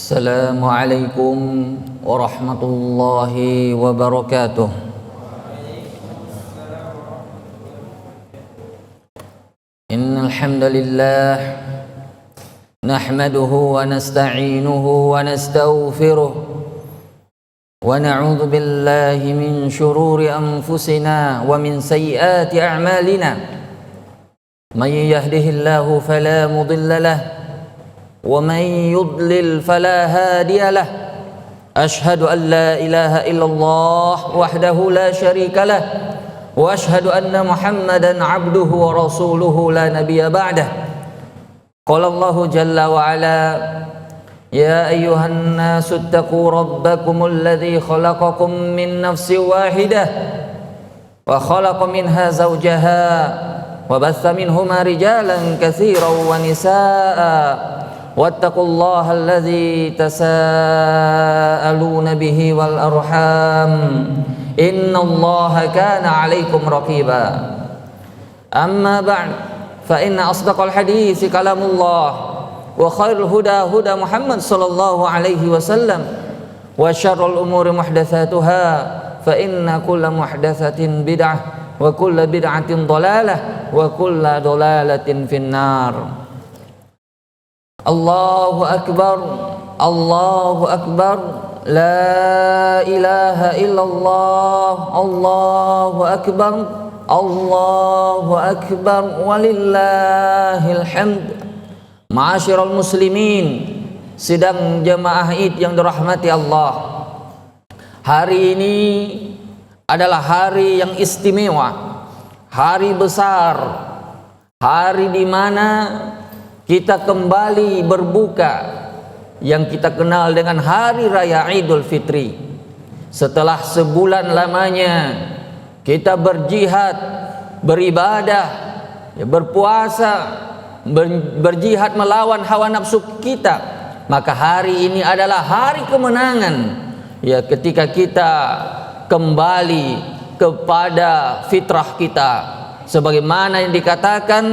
Assalamualaikum warahmatullahi wabarakatuh. Innal hamdalillah nahmaduhu wa nasta'inuhu wa nastaghfiruh wa na'udzu billahi min shururi anfusina wa min sayyiati a'malina. May yahdihillahu fala mudilla lahu ومن يضلل فلا هادي له أشهد أن لا إله إلا الله وحده لا شريك له وأشهد أن محمدا عبده ورسوله لا نبي بعده. قال الله جل وعلا يا أيها الناس اتقوا ربكم الذي خلقكم من نفس واحدة وخلق منها زوجها وبث منهما رجالا كثيرا ونساء واتقوا الله الذي تساءلون به والأرحام إن الله كان عليكم رقيبا. أما بعد فإن أصدق الحديث كلام الله وخير الهدى هدى محمد صلى الله عليه وسلم وشر الأمور محدثاتها فإن كل محدثة بدعة وكل بدعة ضلالة وكل ضلالة في النار. Allahu Akbar, Allahu Akbar, La ilaha illallah, Allahu Akbar, Allahu Akbar, walillahil hamd. Ma'asyiral muslimin, sidang jamaah Id yang dirahmati Allah. Hari ini adalah hari yang istimewa, hari besar, hari di mana kita kembali berbuka yang kita kenal dengan Hari Raya Idul Fitri. Setelah sebulan lamanya kita berjihad, beribadah, berpuasa, berjihad melawan hawa nafsu kita, maka hari ini adalah hari kemenangan. Ya, ketika kita kembali kepada fitrah kita, sebagaimana yang dikatakan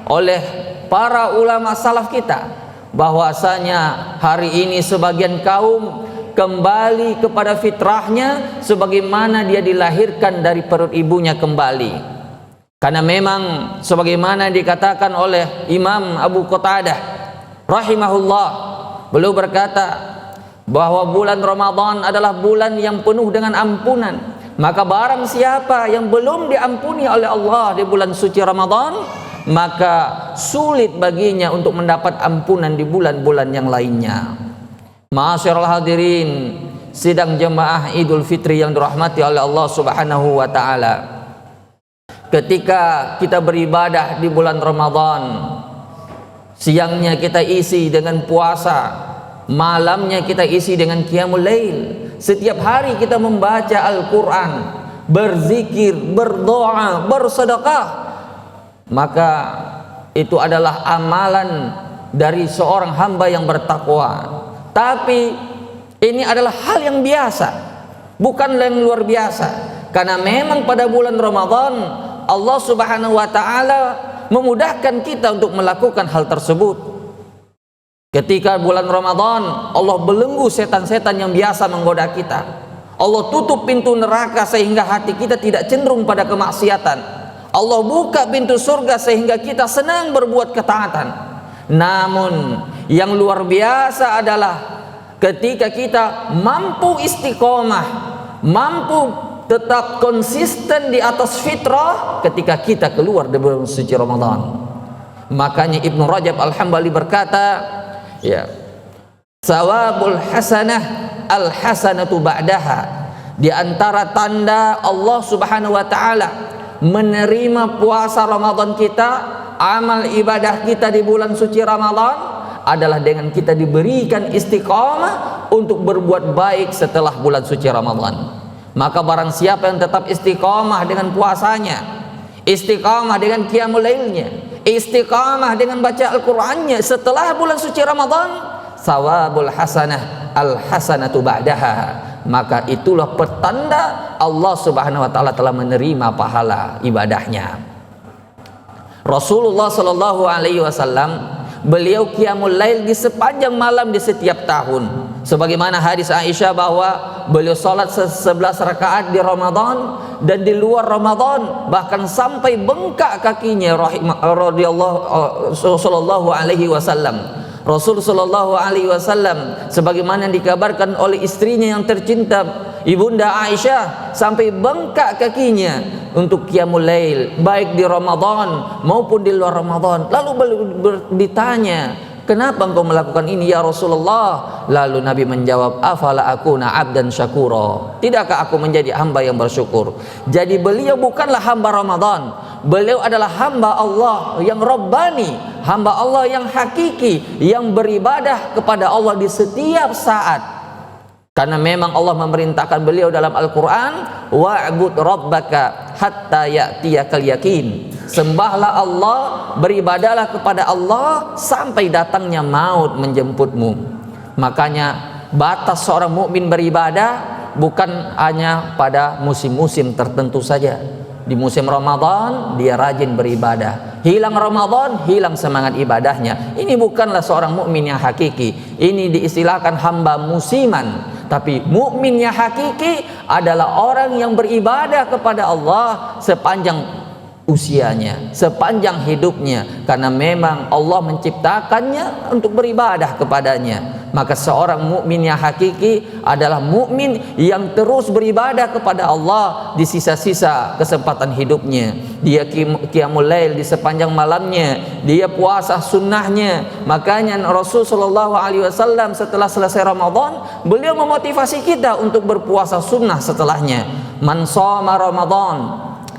oleh para ulama salaf kita, bahwasanya hari ini sebagian kaum kembali kepada fitrahnya sebagaimana dia dilahirkan dari perut ibunya kembali. Karena memang sebagaimana dikatakan oleh Imam Abu Qatadah rahimahullah, beliau berkata bahwa bulan Ramadan adalah bulan yang penuh dengan ampunan. Maka barang siapa yang belum diampuni oleh Allah di bulan suci Ramadan, maka sulit baginya untuk mendapat ampunan di bulan-bulan yang lainnya. Ma'asyiral hadirin, sidang jemaah Idul Fitri yang dirahmati oleh Allah Subhanahu wa taala. Ketika kita beribadah di bulan Ramadan, siangnya kita isi dengan puasa, malamnya kita isi dengan qiyamul lail. Setiap hari kita membaca Al-Quran, berzikir, berdoa, bersedekah, maka itu adalah amalan dari seorang hamba yang bertakwa. Tapi ini adalah hal yang biasa, bukan yang luar biasa. Karena memang pada bulan Ramadan Allah Subhanahu wa taala memudahkan kita untuk melakukan hal tersebut. Ketika bulan Ramadan, Allah belenggu setan-setan yang biasa menggoda kita. Allah tutup pintu neraka sehingga hati kita tidak cenderung pada kemaksiatan. Allah buka pintu surga sehingga kita senang berbuat ketaatan. Namun yang luar biasa adalah ketika kita mampu istiqomah, mampu tetap konsisten di atas fitrah ketika kita keluar dari bulan suci Ramadan. Makanya Ibnu Rajab Al-Hambali berkata, ya, sawabul hasanah al hasanatu ba'daha. Di antara tanda Allah Subhanahu wa taala menerima puasa Ramadan kita, amal ibadah kita di bulan suci Ramadan adalah dengan kita diberikan istiqamah untuk berbuat baik setelah bulan suci Ramadan. Maka barang siapa yang tetap istiqamah dengan puasanya, istiqamah dengan qiyamul lailnya, istiqamah dengan baca Al-Qur'annya setelah bulan suci Ramadan, sawabul hasanah al hasanatu ba'daha. Maka itulah pertanda Allah Subhanahu wa taala telah menerima pahala ibadahnya. Rasulullah sallallahu alaihi wasallam Beliau qiyamul lail di sepanjang malam di setiap tahun. Sebagaimana hadis Aisyah bahwa beliau salat 11 rakaat di Ramadan dan di luar Ramadan, bahkan sampai bengkak kakinya radhiyallahu sallallahu alaihi wasallam. Rasul sallallahu alaihi wasallam sebagaimana dikabarkan oleh istrinya yang tercinta Ibunda Aisyah, sampai bengkak kakinya untuk qiyamul lail baik di Ramadan maupun di luar Ramadan. Lalu ditanya, kenapa engkau melakukan ini ya Rasulullah? Lalu Nabi menjawab, afala akuna abdan syakura, tidakkah aku menjadi hamba yang bersyukur? Jadi beliau bukanlah hamba Ramadan, beliau adalah hamba Allah yang Rabbani, hamba Allah yang hakiki, yang beribadah kepada Allah di setiap saat. Karena memang Allah memerintahkan beliau dalam Al-Quran, wa'bud rabbaka hatta ya'tiyakal yakin. Sembahlah Allah, beribadalah kepada Allah sampai datangnya maut menjemputmu. Makanya batas seorang mukmin beribadah bukan hanya pada musim-musim tertentu saja. Di musim Ramadan dia rajin beribadah. Hilang Ramadan, hilang semangat ibadahnya. Ini bukanlah seorang mukmin yang hakiki. Ini diistilahkan hamba musiman. Tapi mukmin yang hakiki adalah orang yang beribadah kepada Allah sepanjang usianya, sepanjang hidupnya, karena memang Allah menciptakannya untuk beribadah kepadanya. Maka seorang mukmin yang hakiki adalah mukmin yang terus beribadah kepada Allah di sisa-sisa kesempatan hidupnya. Dia qiyamul lail di sepanjang malamnya, dia puasa sunnahnya. Makanya Rasul sallallahu alaihi wasallam setelah selesai Ramadan, beliau memotivasi kita untuk berpuasa sunnah setelahnya. Man shoma Ramadan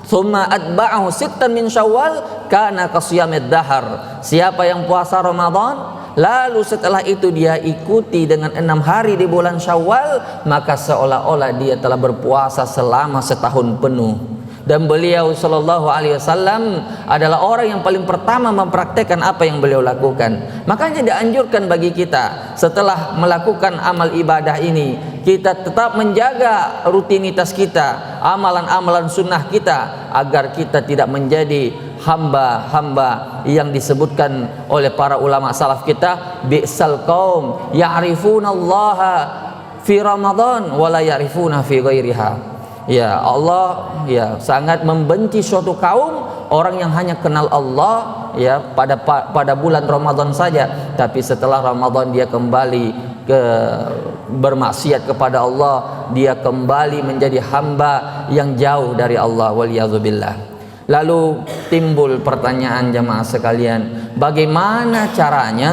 thumma atba'ahu sittan min Syawal kana qasiyamid dahar. Siapa yang puasa Ramadan lalu setelah itu dia ikuti dengan 6 hari di bulan Syawal, maka seolah-olah dia telah berpuasa selama setahun penuh. Dan beliau sallallahu alaihi wasallam adalah orang yang paling pertama mempraktekkan apa yang beliau lakukan. Makanya dianjurkan bagi kita setelah melakukan amal ibadah ini, kita tetap menjaga rutinitas kita, amalan-amalan sunnah kita, agar kita tidak menjadi hamba-hamba yang disebutkan oleh para ulama salaf kita, bi'sal qaum ya'rifunallaha fi Ramadan wa la ya'rifuna fi ghairiha. Ya, Allah ya sangat membenci suatu kaum orang yang hanya kenal Allah ya pada bulan Ramadan saja, tapi setelah Ramadan dia kembali ke bermaksiat kepada Allah, dia kembali menjadi hamba yang jauh dari Allah, waliyadzubillah. Lalu timbul pertanyaan jamaah sekalian, bagaimana caranya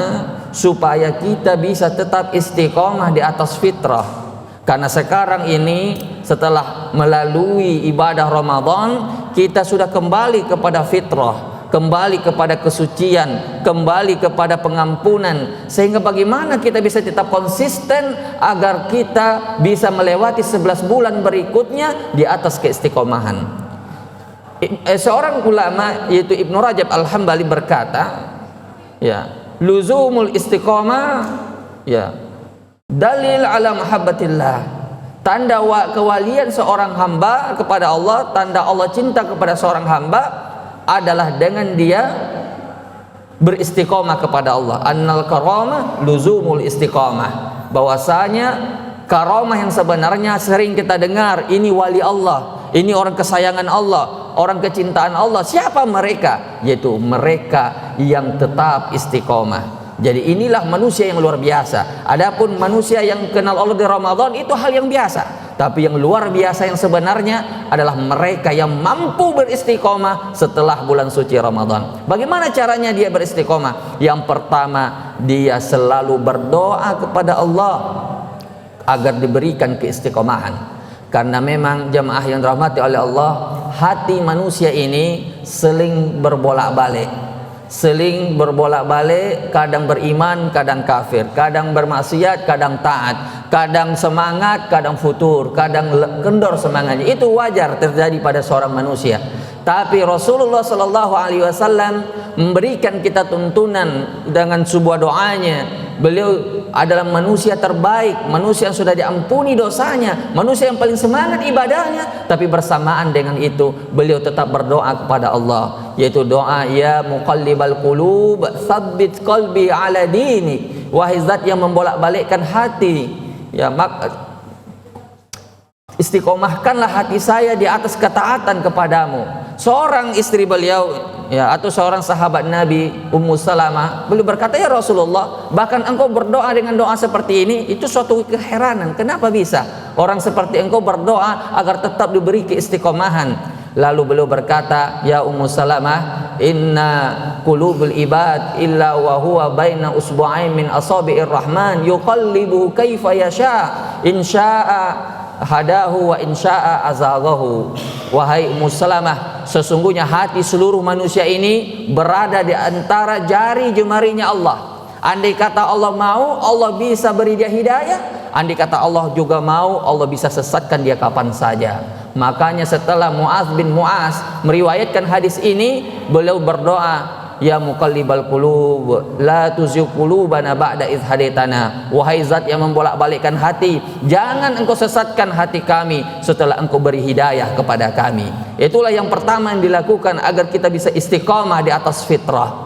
supaya kita bisa tetap istiqomah di atas fitrah? Karena sekarang ini setelah melalui ibadah Ramadan, kita sudah kembali kepada fitrah, kembali kepada kesucian, kembali kepada pengampunan. Sehingga bagaimana kita bisa tetap konsisten agar kita bisa melewati 11 bulan berikutnya di atas keistiqomahan. Seorang ulama yaitu Ibnu Rajab Al-Hambali berkata, ya, luzumul istiqomah ya dalil ala mahabbatillah. Tanda kewalian seorang hamba kepada Allah, tanda Allah cinta kepada seorang hamba adalah dengan dia beristiqomah kepada Allah. Annal karamah luzumul istiqomah. Bahwasanya karamah yang sebenarnya sering kita dengar, ini wali Allah, ini orang kesayangan Allah, orang kecintaan Allah. Siapa mereka? Yaitu mereka yang tetap istiqomah. Jadi inilah manusia yang luar biasa. Adapun manusia yang kenal Allah di Ramadan itu hal yang biasa. Tapi yang luar biasa yang sebenarnya adalah mereka yang mampu beristiqomah setelah bulan suci Ramadan. Bagaimana caranya dia beristiqomah? Yang pertama, dia selalu berdoa kepada Allah agar diberikan keistiqomahan. Karena memang jemaah yang dirahmati oleh Allah, hati manusia ini seling berbolak-balik. Kadang beriman, kadang kafir, kadang bermaksiat, kadang taat, kadang semangat, kadang futur, kadang kendor semangatnya. Itu wajar terjadi pada seorang manusia. Tapi Rasulullah sallallahu alaihi wasallam memberikan kita tuntunan dengan sebuah doanya, beliau adalah manusia terbaik, manusia yang sudah diampuni dosanya, manusia yang paling semangat ibadahnya, tapi bersamaan dengan itu beliau tetap berdoa kepada Allah, yaitu doa ya muqallibal qulub tsabbit qalbi ala dinik, wahai zat yang membolak-balikkan hati, ya istiqomahkanlah hati saya di atas ketaatan kepadamu. Seorang istri beliau, ya, atau seorang sahabat Nabi, Ummu Salamah, beliau berkata, ya Rasulullah, bahkan engkau berdoa dengan doa seperti ini, itu suatu keheranan. Kenapa bisa orang seperti engkau berdoa agar tetap diberi keistiqomahan? Lalu beliau berkata, ya Ummu Salamah, inna qulubul ibad illa wa huwa baina usbu'ain min asabi'ir rahman yuqallibuhu kaifa yasha, in syaa hadahu wa insya'a azaghahu. Wahai Ummu Salamah, sesungguhnya hati seluruh manusia ini berada di antara jari jemarinya Allah. Andai kata Allah mau, Allah bisa beri dia hidayah. Andai kata Allah juga mau, Allah bisa sesatkan dia kapan saja. Makanya setelah Mu'adz bin Mu'adz meriwayatkan hadis ini, beliau berdoa, ya muqallibal qulub la tuzigh qulubana ba'da idh hadaitana, wahai zat yang membolak-balikkan hati, jangan engkau sesatkan hati kami setelah engkau beri hidayah kepada kami. Itulah yang pertama yang dilakukan agar kita bisa istiqamah di atas fitrah.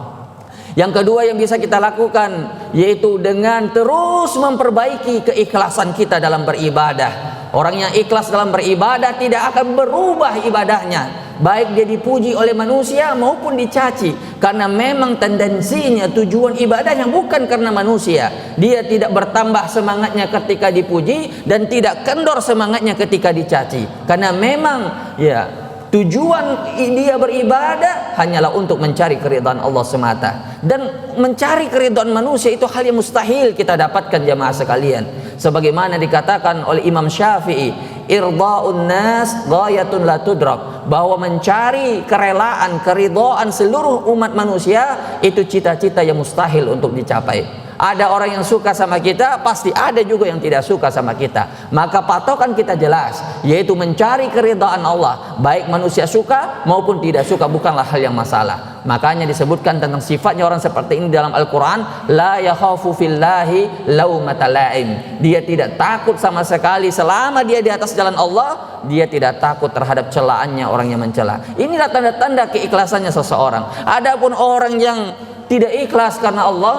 Yang kedua yang bisa kita lakukan yaitu dengan terus memperbaiki keikhlasan kita dalam beribadah. Orang yang ikhlas dalam beribadah tidak akan berubah ibadahnya, baik dia dipuji oleh manusia maupun dicaci, karena memang tendensinya tujuan ibadahnya bukan karena manusia. Dia tidak bertambah semangatnya ketika dipuji dan tidak kendor semangatnya ketika dicaci, karena memang ya tujuan dia beribadah hanyalah untuk mencari keridhaan Allah semata. Dan mencari keridhaan manusia itu hal yang mustahil kita dapatkan jamaah sekalian. Sebagaimana dikatakan oleh Imam Syafi'i, irda'un nas ghayatun la tudrak, bahwa mencari kerelaan, keridhaan seluruh umat manusia itu cita-cita yang mustahil untuk dicapai. Ada orang yang suka sama kita, pasti ada juga yang tidak suka sama kita. Maka patokan kita jelas, yaitu mencari keridhaan Allah, baik manusia suka maupun tidak suka, bukanlah hal yang masalah. Makanya disebutkan tentang sifatnya orang seperti ini dalam Al-Quran, la yakhafu fillahi laumata laim. Dia tidak takut sama sekali selama dia di atas jalan Allah, dia tidak takut terhadap celaannya orang yang mencela. Inilah tanda-tanda keikhlasannya seseorang. Adapun orang yang tidak ikhlas karena Allah,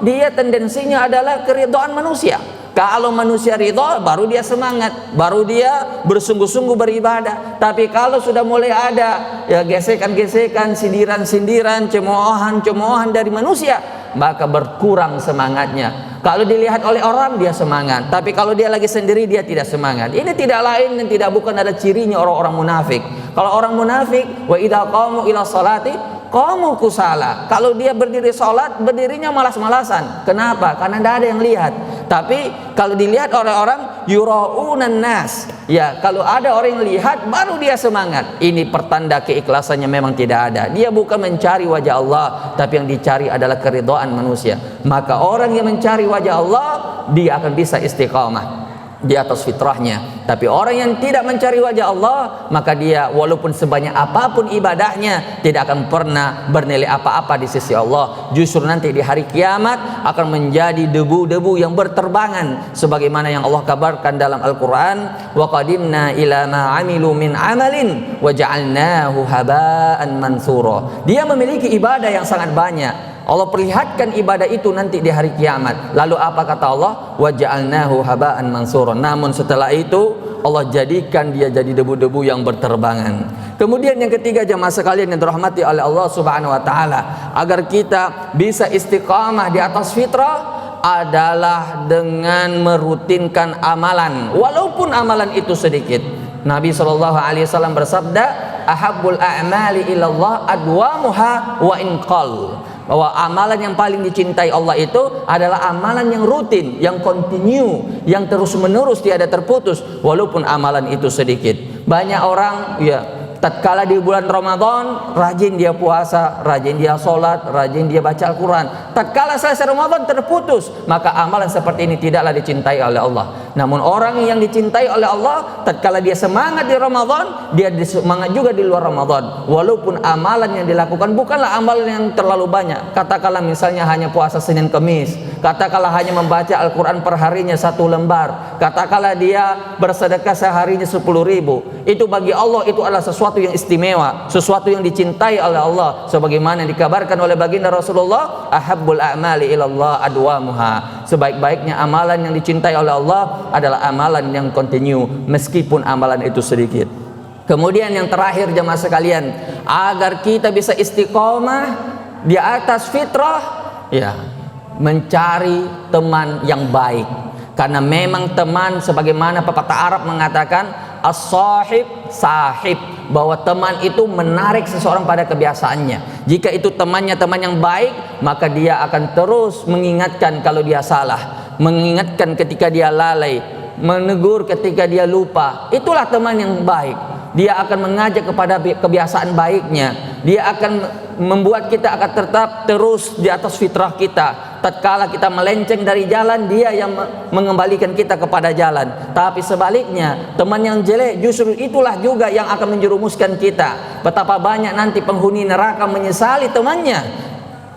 dia tendensinya adalah keridhaan manusia. Kalau manusia ridha, baru dia semangat, baru dia bersungguh-sungguh beribadah. Tapi kalau sudah mulai ada ya gesekan-gesekan, sindiran-sindiran, cemoohan-cemoohan dari manusia, maka berkurang semangatnya. Kalau dilihat oleh orang dia semangat, tapi kalau dia lagi sendiri dia tidak semangat. Ini tidak lain dan tidak bukan ada cirinya orang-orang munafik. Kalau orang munafik, wa idza qamu ila sholati qamu kusala. Kalau dia berdiri sholat, berdirinya malas-malasan. Kenapa? Karena tidak ada yang lihat. Tapi kalau dilihat oleh orang, yuraunan nas, ya kalau ada orang yang lihat baru dia semangat. Ini pertanda keikhlasannya memang tidak ada. Dia bukan mencari wajah Allah, tapi yang dicari adalah keridhaan manusia. Maka orang yang mencari wajah Allah, dia akan bisa istiqamah di atas fitrahnya. Tapi orang yang tidak mencari wajah Allah, maka dia walaupun sebanyak apapun ibadahnya tidak akan pernah bernilai apa-apa di sisi Allah. Justru nanti di hari kiamat akan menjadi debu-debu yang berterbangan, sebagaimana yang Allah kabarkan dalam Al-Quran, wa qadimna ila ma amilu min amalin wa ja'alnahu haba'an mansura. Dia memiliki ibadah yang sangat banyak. Allah perlihatkan ibadah itu nanti di hari kiamat. Lalu apa kata Allah? Wa ja'alnahu haba'an mansura. Namun setelah itu Allah jadikan dia jadi debu-debu yang berterbangan. Kemudian yang ketiga jamaah sekalian yang dirahmati oleh Allah Subhanahu wa taala, agar kita bisa istiqamah di atas fitrah adalah dengan merutinkan amalan, walaupun amalan itu sedikit. Nabi SAW bersabda, ahabbul a'mali ilallah adwamuha wa inqal, bahwa amalan yang paling dicintai Allah itu adalah amalan yang rutin, yang continue, yang terus menerus tiada terputus, walaupun amalan itu sedikit. Banyak orang ya Tatkala di bulan Ramadan, rajin dia puasa, rajin dia sholat, rajin dia baca Al-Quran. Tatkala selesai Ramadan terputus, maka amalan seperti ini tidaklah dicintai oleh Allah. Namun orang yang dicintai oleh Allah, tatkala dia semangat di Ramadan, dia semangat juga di luar Ramadan. Walaupun amalan yang dilakukan bukanlah amalan yang terlalu banyak. Katakanlah misalnya hanya puasa Senin Kemis, katakanlah hanya membaca Al-Quran perharinya 1 lembar, katakanlah dia bersedekah seharinya 10.000. Itu bagi Allah itu adalah sesuatu yang istimewa, sesuatu yang dicintai oleh Allah, sebagaimana dikabarkan oleh baginda Rasulullah, ahabbul a'mali ilallah adwamuha. Sebaik-baiknya amalan yang dicintai oleh Allah adalah amalan yang continue meskipun amalan itu sedikit. Kemudian yang terakhir jemaah sekalian, agar kita bisa istiqomah di atas fitrah, ya, mencari teman yang baik. Karena memang teman, sebagaimana pepatah Arab mengatakan, as-sahib sahib, bahwa teman itu menarik seseorang pada kebiasaannya. Jika itu temannya teman yang baik, maka dia akan terus mengingatkan kalau dia salah, mengingatkan ketika dia lalai, menegur ketika dia lupa. Itulah teman yang baik. Dia akan mengajak kepada kebiasaan baiknya. Dia akan membuat kita akan tetap terus di atas fitrah kita. Tatkala kita melenceng dari jalan, dia yang mengembalikan kita kepada jalan. Tapi sebaliknya, teman yang jelek justru itulah juga yang akan menjerumuskan kita. Betapa banyak nanti penghuni neraka menyesali temannya.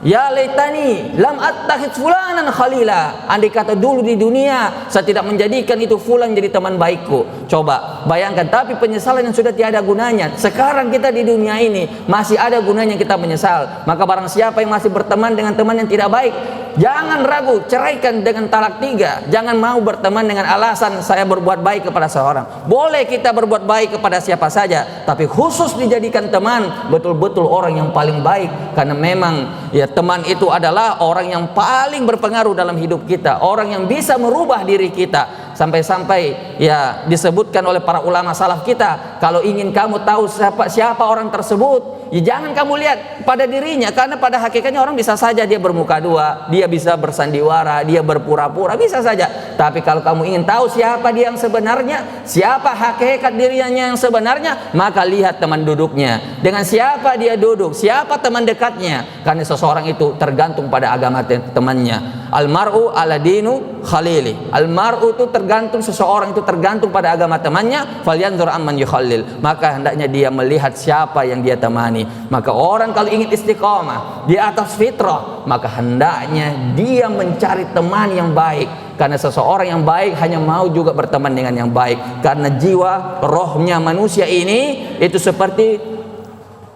Ya laitani lam attakhidz fulanan khalila. Andai kata dulu di dunia saya tidak menjadikan itu fulan jadi teman baikku. Coba bayangkan, tapi penyesalan yang sudah tiada gunanya. Sekarang kita di dunia ini masih ada gunanya kita menyesal. Maka barang siapa yang masih berteman dengan teman yang tidak baik, jangan ragu, ceraikan dengan talak 3. Jangan mau berteman dengan alasan saya berbuat baik kepada seorang. Boleh kita berbuat baik kepada siapa saja, tapi khusus dijadikan teman betul-betul orang yang paling baik. Karena memang ya, teman itu adalah orang yang paling berpengaruh dalam hidup kita, orang yang bisa merubah diri kita. Sampai-sampai ya disebutkan oleh para ulama salaf kita, kalau ingin kamu tahu siapa orang tersebut, ya jangan kamu lihat pada dirinya, karena pada hakikatnya orang bisa saja dia bermuka dua, dia bisa bersandiwara, dia berpura-pura, bisa saja. Tapi kalau kamu ingin tahu siapa dia yang sebenarnya, siapa hakikat dirinya yang sebenarnya, maka lihat teman duduknya, dengan siapa dia duduk, siapa teman dekatnya. Karena seseorang itu tergantung pada agama temannya. Almar'u ala dinu khalili. Almar'u itu tergantung, seseorang itu tergantung pada agama temannya. Falyanzur amman yukhallil. Maka hendaknya dia melihat siapa yang dia temani. Maka orang kalau ingin istiqamah di atas fitrah, maka hendaknya dia mencari teman yang baik. Karena seseorang yang baik hanya mau juga berteman dengan yang baik. Karena jiwa, rohnya manusia ini itu seperti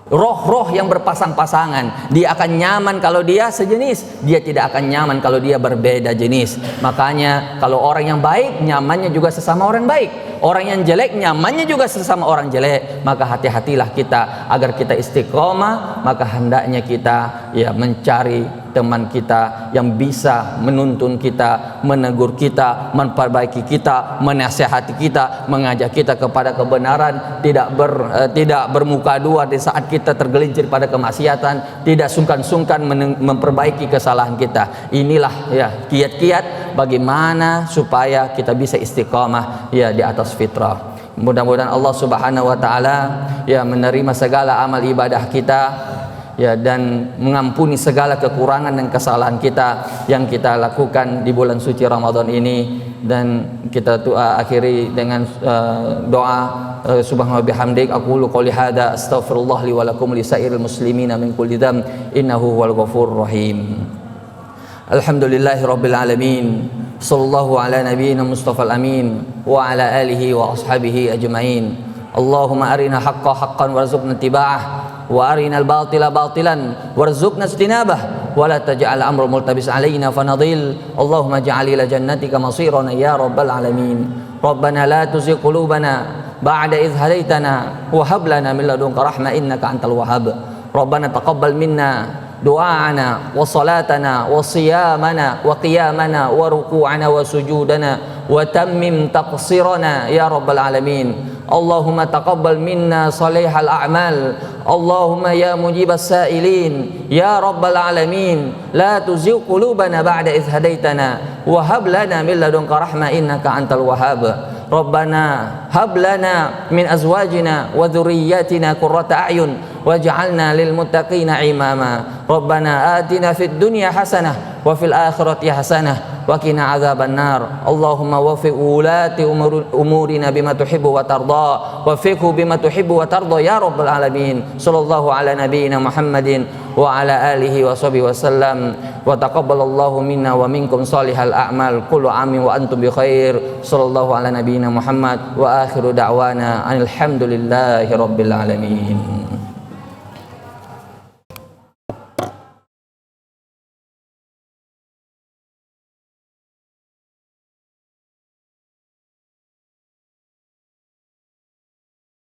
roh-roh yang berpasang-pasangan. Dia akan nyaman kalau dia sejenis, dia tidak akan nyaman kalau dia berbeda jenis. Makanya kalau orang yang baik, nyamannya juga sesama orang baik. Orang yang jelek, nyamannya juga sesama orang jelek. Maka hati-hatilah kita, agar kita istiqomah, maka hendaknya kita ya mencari teman kita yang bisa menuntun kita, menegur kita, memperbaiki kita, menasihati kita, mengajak kita kepada kebenaran, tidak bermuka dua di saat kita tergelincir pada kemaksiatan, tidak sungkan-sungkan memperbaiki kesalahan kita. Inilah ya kiat-kiat bagaimana supaya kita bisa istiqamah ya di atas fitrah. Mudah-mudahan Allah Subhanahu wa taala ya menerima segala amal ibadah kita ya, dan mengampuni segala kekurangan dan kesalahan kita yang kita lakukan di bulan suci Ramadan ini. Dan kita akhiri dengan doa subhanahu wa bihamdik, aqulu qouli hadza astaghfirullah li wa lakum li sairil muslimina min kulli dzamb innahu huwal ghafurur rahim. Alhamdulillahirabbil alamin. Sallallahu ala nabiyyina Mustafal amin wa ala alihi wa ashabihi ajmain. Allahumma arina haqqa haqqan warzuqna ittiba'ah wa arina al-batila batilan warzuqna ijtinabah wa la taj'al amra multabis alaina fanadil. Allahumma ij'al ila jannatika masirana ya rabbal alamin. Rabbana la tuzigh qulubana ba'da idh hadaitana wa hab lana min ladunka rahmah innaka antal wahhab. Rabbana taqabbal minna du'aana wa salatana wa siyamana wa qiyamana wa ruku'ana wa sujudana wa tammim taqsirana ya rabbal alamin. Allahumma taqabbal minna salihal a'mal. Allahumma ya mujibas sa'ilin ya rabbal alamin. La tuzigh qulubana ba'da idh hadaitana wa hab lana min ladunka rahmah innaka antal wahhab. Rabbana hab lana min azwajina wa dhurriyyatina qurrata a'yun waj'alna lil muttaqina imama. Rabbana atina fid dunya hasanah wa fil akhirati hasanah wa qina adzabannar. Allahumma waffiq ulati umurina bima tuhibbu wa tarda, waffiqhu bima tuhibbu wa tarda ya rabbal alamin. Sallallahu ala nabiyyina Muhammadin wa ala alihi wa sahbihi wasallam. Wa taqabbalallahu minna wa minkum salihal a'mal. Kullu amin wa antum bi khair. Sallallahu ala nabiyyina Muhammad wa akhiru da'wana alhamdulillahi rabbil alamin.